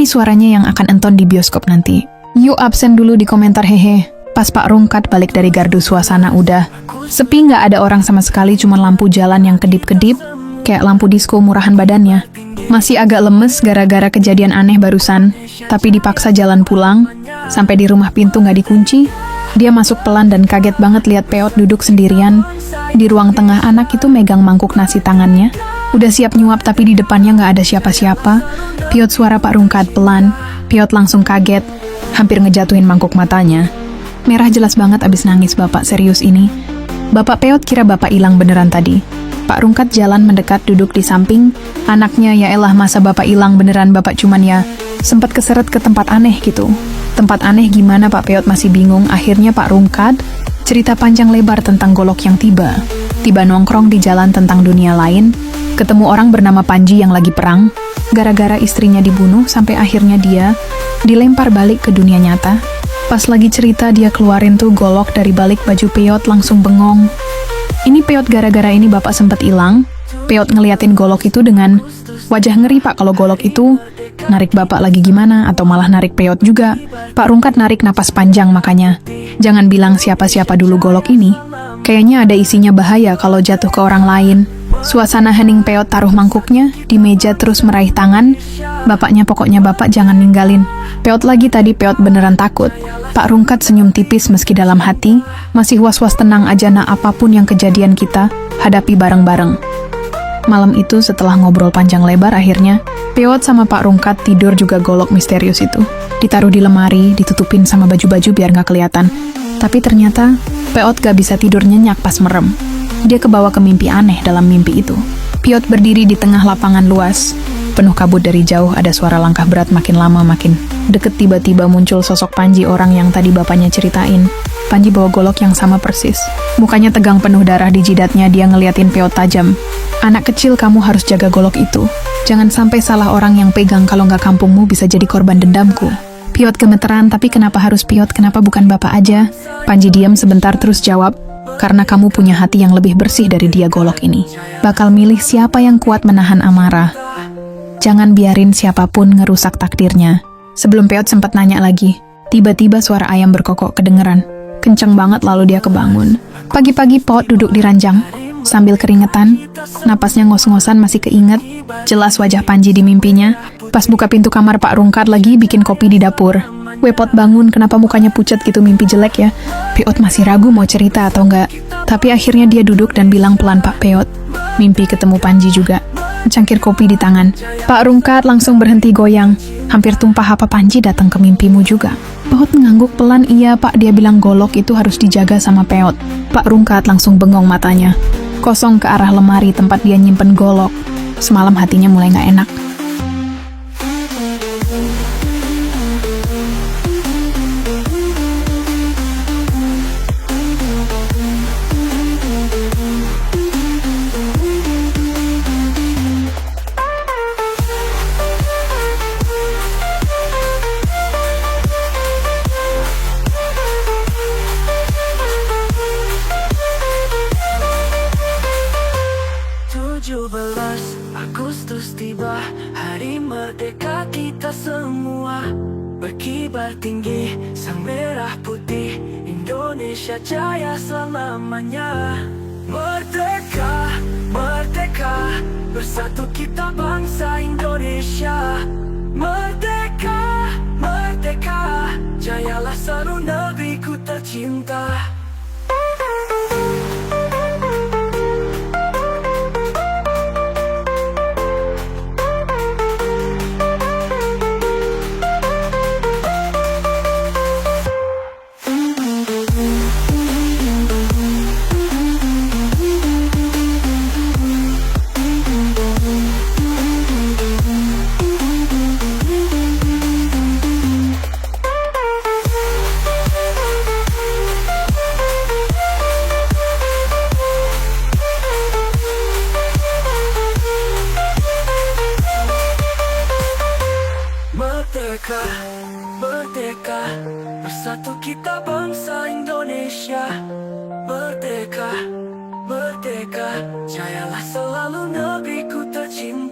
suaranya yang akan enton di bioskop nanti. Yuk absen dulu di komentar hehe. Pas Pak Rungkat balik dari gardu suasana udah sepi, nggak ada orang sama sekali, cuma lampu jalan yang kedip-kedip, kayak lampu disko murahan badannya. Masih agak lemes gara-gara kejadian aneh barusan, tapi dipaksa jalan pulang. Sampai di rumah pintu nggak dikunci, dia masuk pelan dan kaget banget lihat Peot duduk sendirian. Di ruang tengah anak itu megang mangkuk nasi tangannya. Udah siap nyuap tapi di depannya nggak ada siapa-siapa. Piot, suara Pak Rungkat pelan. Piot langsung kaget, hampir ngejatuhin mangkuk matanya. Merah jelas banget abis nangis. Bapak serius ini? Bapak Peot kira bapak hilang beneran tadi. Pak Rungkat jalan mendekat duduk di samping. Anaknya, ya elah masa bapak hilang beneran, bapak cuman ya sempat keseret ke tempat aneh gitu. Tempat aneh gimana Pak Peot masih bingung. Akhirnya Pak Rungkat cerita panjang lebar tentang Golok yang tiba nongkrong di jalan tentang dunia lain. Ketemu orang bernama Panji yang lagi perang. Gara-gara istrinya dibunuh sampai akhirnya dia dilempar balik ke dunia nyata. Pas lagi cerita dia keluarin tuh Golok dari balik baju Peot, langsung bengong. Ini Peot, gara-gara ini bapak sempet hilang. Peot ngeliatin Golok itu dengan wajah ngeri. Pak, kalau Golok itu narik bapak lagi gimana? Atau malah narik Peot juga? Pak Rungkat narik napas panjang, makanya jangan bilang siapa-siapa dulu Golok ini. Kayaknya ada isinya bahaya kalau jatuh ke orang lain. Suasana hening. Peot taruh mangkuknya di meja terus meraih tangan. Bapaknya, pokoknya bapak jangan ninggalin Peot lagi. Tadi Peot beneran takut. Pak Rungkat senyum tipis meski dalam hati masih was-was. Tenang aja nak, apapun yang kejadian kita hadapi bareng-bareng. Malam itu setelah ngobrol panjang lebar, akhirnya Peot sama Pak Rungkat tidur juga. Golok misterius itu ditaruh di lemari, ditutupin sama baju-baju biar gak kelihatan. Tapi ternyata Peot gak bisa tidur nyenyak pas merem. Dia kebawa ke mimpi aneh. Dalam mimpi itu, Peot berdiri di tengah lapangan luas, penuh kabut. Dari jauh ada suara langkah berat, makin lama makin deket. Tiba-tiba muncul sosok Panji, orang yang tadi bapaknya ceritain. Panji bawa Golok yang sama persis. Mukanya tegang, penuh darah di jidatnya. Dia ngeliatin Peot tajam. Anak kecil, kamu harus jaga Golok itu. Jangan sampai salah orang yang pegang, kalau nggak kampungmu bisa jadi korban dendamku. Peot gemeteran, tapi kenapa harus Peot? Kenapa bukan bapak aja? Panji diam sebentar terus jawab, karena kamu punya hati yang lebih bersih dari dia. Golok ini bakal milih siapa yang kuat menahan amarah. Jangan biarin siapapun ngerusak takdirnya. Sebelum Peot sempat nanya lagi, tiba-tiba suara ayam berkokok kedengeran. Kenceng banget, lalu dia kebangun. Pagi-pagi Peot duduk di ranjang sambil keringetan, napasnya ngos-ngosan. Masih keinget jelas wajah Panji di mimpinya. Pas buka pintu kamar, Pak Rungkat lagi bikin kopi di dapur. Pot, bangun, kenapa mukanya pucat gitu? Mimpi jelek ya? Peot masih ragu mau cerita atau enggak. Tapi akhirnya dia duduk dan bilang pelan, Pak Peot, mimpi ketemu Panji juga. Cangkir kopi di tangan Pak Rungkat langsung berhenti goyang. Hampir tumpah. Apa Panji datang ke mimpimu juga? Peot ngangguk pelan. Iya Pak, dia bilang Golok itu harus dijaga sama Peot. Pak Rungkat langsung bengong matanya kosong ke arah lemari tempat dia nyimpen Golok. Semalam hatinya mulai gak enak. Agustus tiba, hari merdeka kita semua. Berkibar tinggi, sang merah putih, Indonesia jaya selamanya. Merdeka, merdeka, bersatu kita bangsa Indonesia. Merdeka, merdeka, jayalah seluruh negeriku tercinta. Merdeka, merdeka, bersatu kita bangsa Indonesia. Merdeka, merdeka, jayalah selalu negeriku tercinta.